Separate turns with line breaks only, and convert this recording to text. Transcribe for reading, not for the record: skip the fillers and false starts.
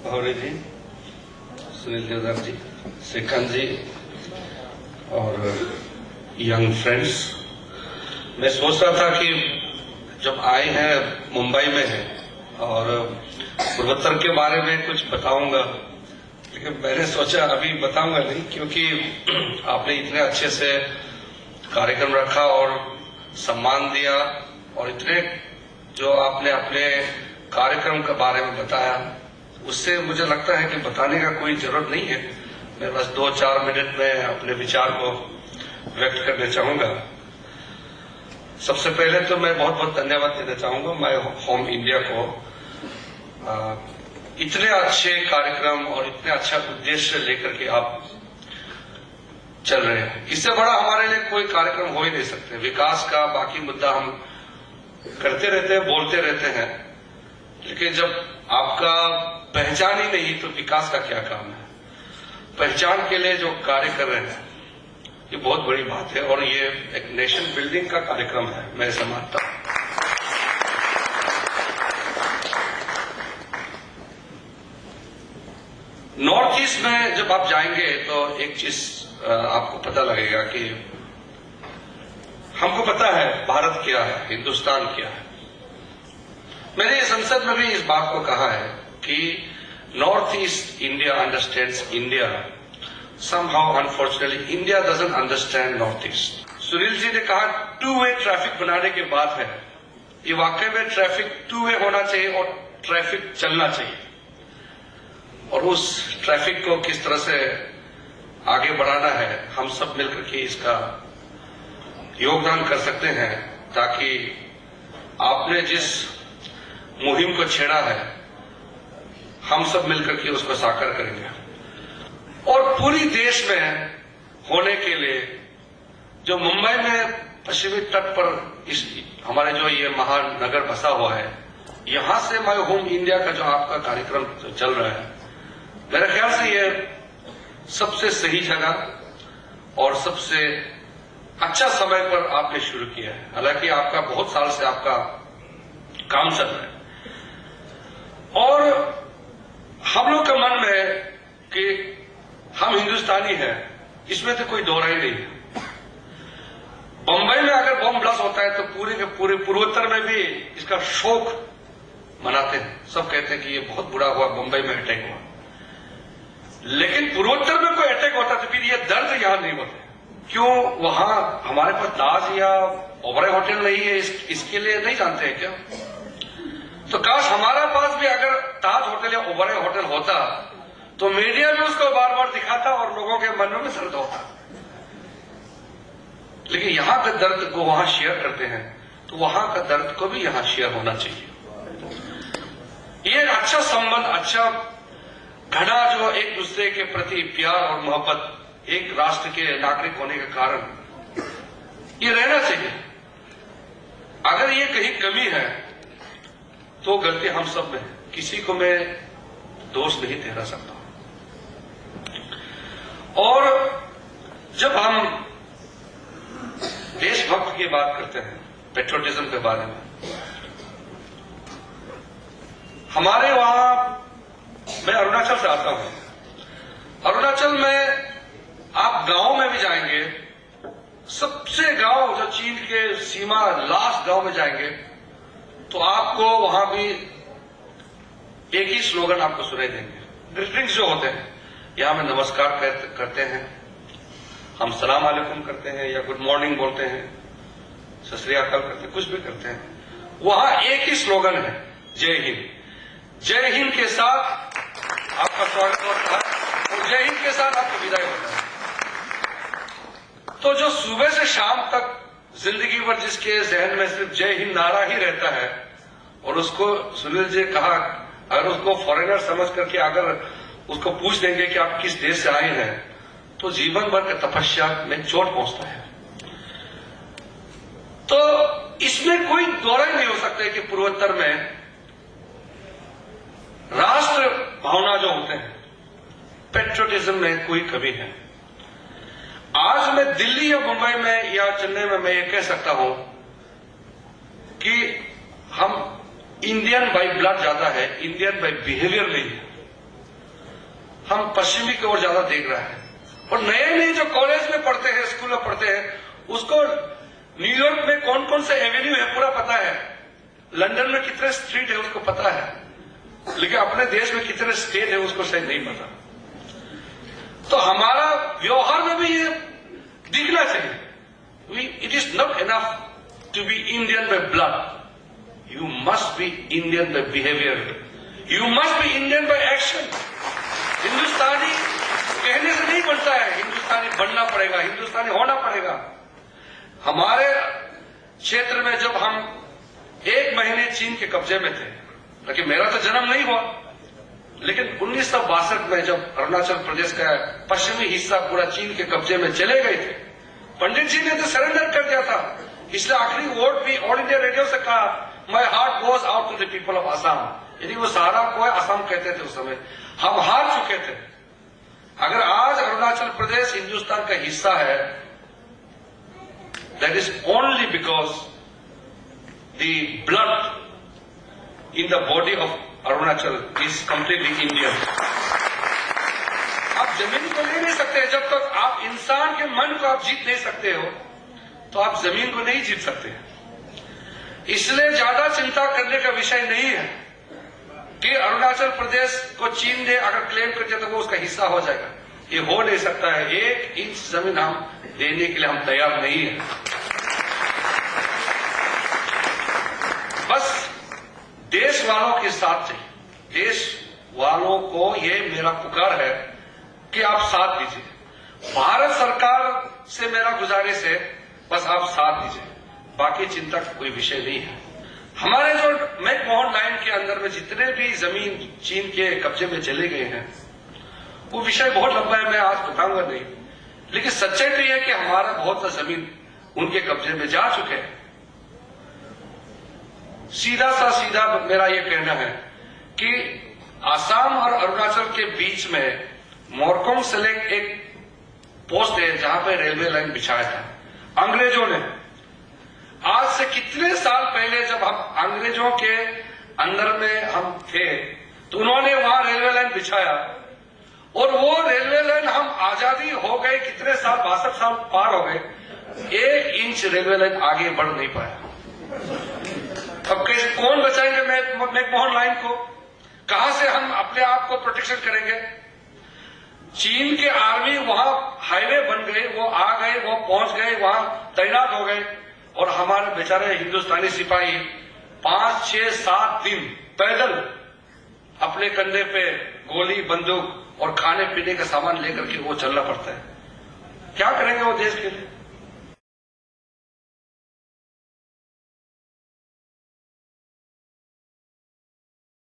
भावरे जी, सुनील देवदार जी, श्रीकांत जी और young friends, मैं सोच रहा था कि जब आए हैं मुंबई में है और पूर्वोत्तर के बारे में कुछ बताऊंगा, लेकिन मैंने सोचा अभी बताऊंगा नहीं, क्योंकि आपने इतने अच्छे से कार्यक्रम रखा और सम्मान दिया और इतने जो आपने अपने कार्यक्रम के बारे में बताया, उससे मुझे लगता है कि बताने का कोई जरूरत नहीं है। मैं बस 2-4 मिनट में अपने विचार को व्यक्त करना चाहूंगा। सबसे पहले तो मैं बहुत बहुत धन्यवाद देना चाहूंगा माय होम इंडिया को, इतने अच्छे कार्यक्रम और इतने अच्छा उद्देश्य लेकर के आप चल रहे हैं। इससे बड़ा हमारे लिए कोई कार्यक्रम हो ही नहीं सकते। विकास का बाकी मुद्दा हम करते रहते हैं, बोलते रहते हैं, लेकिन जब आपका पहचान ही नहीं तो विकास का क्या काम है। पहचान के लिए जो कार्य कर रहे हैं ये बहुत बड़ी बात है और ये एक नेशन बिल्डिंग का कार्यक्रम है, मैं ऐसा मानता हूं। नॉर्थ ईस्ट में जब आप जाएंगे तो एक चीज आपको पता लगेगा कि हमको पता है भारत क्या है, हिंदुस्तान क्या है। मैंने संसद में भी इस बात को कहा है कि north east India understands India, somehow unfortunately India doesn't understand north east. Sunil ji ने कहा 2 वे ट्रैफिक बनाने की बात है। ये वाकई में ट्रैफिक 2 वे होना चाहिए और ट्रैफिक चलना चाहिए, और उस ट्रैफिक को किस तरह से आगे बढ़ाना है, हम सब मिलकर के इसका योगदान कर सकते हैं, ताकि आपने जिस मुहिम को छेड़ा है हम सब मिलकर के उसको साकार करेंगे। और पूरी देश में होने के लिए जो मुंबई में पश्चिमी तट पर इस हमारे जो ये महानगर बसा हुआ है, यहां से माय होम इंडिया का जो आपका कार्यक्रम चल रहा है, मेरे ख्याल से ये सबसे सही जगह और सबसे अच्छा समय पर आपने शुरू किया है। हालांकि आपका बहुत साल से आपका काम चल रहा है और हम लोग के मन में है कि हम हिंदुस्तानी हैं, इसमें तो कोई दोहराई नहीं है। बंबई में अगर बम ब्लास्ट होता है तो पूरे के पूरे पूर्वोत्तर में भी इसका शोक मनाते हैं। सब कहते हैं कि ये बहुत बुरा हुआ, बंबई में अटैक हुआ, लेकिन पूर्वोत्तर में कोई अटैक होता तो फिर ये दर्द यहां नहीं होते। क्यों वहां हमारे पास ताज या ओबराय होटल नहीं है, इसके लिए नहीं जानते हैं क्या? तो काश हमारा पास भी अगर ताज होटल या ओबराय होटल होता तो मीडिया भी उसको बार बार दिखाता और लोगों के मन में दर्द होता। लेकिन यहां के दर्द को वहां शेयर करते हैं, तो वहां का दर्द को भी यहां शेयर होना चाहिए। ये एक अच्छा संबंध, अच्छा घना जो एक दूसरे के प्रति प्यार और मोहब्बत, एक राष्ट्र के नागरिक होने के कारण ये रहना चाहिए। अगर ये कहीं कमी है तो गलती हम सब में है, किसी को मैं दोष नहीं ठहरा सकता। और जब हम देशभक्त की बात करते हैं, पेट्रोटिज्म के बारे में, हमारे वहां, मैं अरुणाचल से आता हूं। अरुणाचल में आप गांव में भी जाएंगे, सबसे गांव जो चीन के सीमा लास्ट गांव में जाएंगे तो आपको वहां भी एक ही स्लोगन आपको सुनाई देंगे। ग्रीटिंग्स जो होते हैं, यहां में नमस्कार करते हैं, हम सलाम अलैकुम करते हैं या गुड मॉर्निंग बोलते हैं, सत श्री अकाल करते हैं, कुछ भी करते हैं, वहां एक ही स्लोगन है, जय हिंद। जय हिंद के साथ आपका स्वागत होता है और जय हिंद के साथ आपको विदाई होता है। तो जो सुबह से शाम तक जिंदगी भर जिसके जहन में सिर्फ जय हिंद नारा ही रहता है, और उसको सुनील जी कहा, अगर उसको फॉरेनर समझ करके अगर उसको पूछ देंगे कि आप किस देश से आए हैं, तो जीवन भर की तपस्या में चोट पहुंचता है। तो इसमें कोई दोहराई नहीं हो सकता है कि पूर्वोत्तर में राष्ट्र भावना जो होते हैं, पेट्रोटिज्म में कोई कमी है। आज मैं दिल्ली या मुंबई में या चेन्नई में मैं ये कह सकता हूं कि हम इंडियन बाय ब्लड ज्यादा है, इंडियन बाय बिहेवियर नहीं है। हम पश्चिमी की ओर ज्यादा देख रहे हैं। और नए नए जो कॉलेज में पढ़ते हैं, स्कूल में पढ़ते हैं, उसको न्यूयॉर्क में कौन कौन से एवेन्यू है पूरा पता है, लंदन में कितने स्ट्रीट है उसको पता है, लेकिन अपने देश में कितने स्टेट है उसको शायद नहीं पता। तो हमारा व्यवहार में भी ये दिखना चाहिए। It is not enough to be Indian by blood, you must be Indian by behaviour, you must be Indian by action. हिंदुस्तानी कहने से नहीं बनता है, हिंदुस्तानी बनना पड़ेगा, हिंदुस्तानी होना पड़ेगा। हमारे क्षेत्र में जब हम 1 महीने चीन के कब्जे में थे, लेकिन मेरा तो जन्म नहीं हुआ, लेकिन 1962 में जब अरुणाचल प्रदेश का पश्चिमी हिस्सा पूरा चीन के कब्जे में चले गए थे, पंडित जी ने तो सरेंडर कर दिया था। इसलिए आखिरी वोट भी ऑल इंडिया रेडियो से कहा, my heart goes out to the people of Assam. यदि वो सहारा को आसाम कहते थे उस समय, हम हार चुके थे। अगर आज अरुणाचल प्रदेश हिंदुस्तान का हिस्सा है, that is only because the blood in the body of Arunachal is completely Indian. आप जमीन को ले नहीं सकते, जब तक आप इंसान के मन को आप जीत नहीं सकते हो, तो आप जमीन को नहीं जीत सकते। इसलिए ज्यादा चिंता करने का विषय नहीं है कि अरुणाचल प्रदेश को चीन ने अगर क्लेम कर दिया तो वो उसका हिस्सा हो जाएगा। ये हो नहीं सकता है। 1 इंच जमीन हम देने के लिए हम तैयार नहीं है। बस देश वालों के साथ चाहिए, देश वालों को ये मेरा पुकार है कि आप साथ दीजिए। भारत सरकार से मेरा गुजारिश है, बस आप साथ दीजिए, बाकी चिंता का कोई विषय नहीं है। हमारे जो मैकमोहन लाइन के अंदर में जितने भी जमीन चीन के कब्जे में चले गए हैं, वो विषय बहुत लंबा है, मैं आज बताऊंगा नहीं, लेकिन सच्चाई तो यह है कि हमारा बहुत सा जमीन उनके कब्जे में जा चुके हैं। सीधा मेरा यह कहना है कि आसाम और अरुणाचल के बीच में मोरकोंग सेलेक्ट एक पोस्ट है जहां पे रेलवे लाइन बिछाया था अंग्रेजों ने। आज से कितने साल पहले जब हम अंग्रेजों के अंदर में हम थे, तो उन्होंने वहां रेलवे लाइन बिछाया, और वो रेलवे लाइन हम आजादी हो गए कितने साल, 62 साल पार हो गए, 1 इंच रेलवे लाइन आगे बढ़ नहीं पाया। अब कौन बचाएंगे मैकमोहन लाइन को? कहां से हम अपने आप को प्रोटेक्शन करेंगे? चीन के आर्मी वहां हाईवे बन गए, वो आ गए, वो पहुंच गए, वहां तैनात हो गए, और हमारे बेचारे हिंदुस्तानी सिपाही 5, 6, 7 दिन पैदल अपने कंधे पे गोली, बंदूक और खाने पीने का सामान लेकर के वो चलना पड़ता है। क्या करेंगे वो देश के लिए?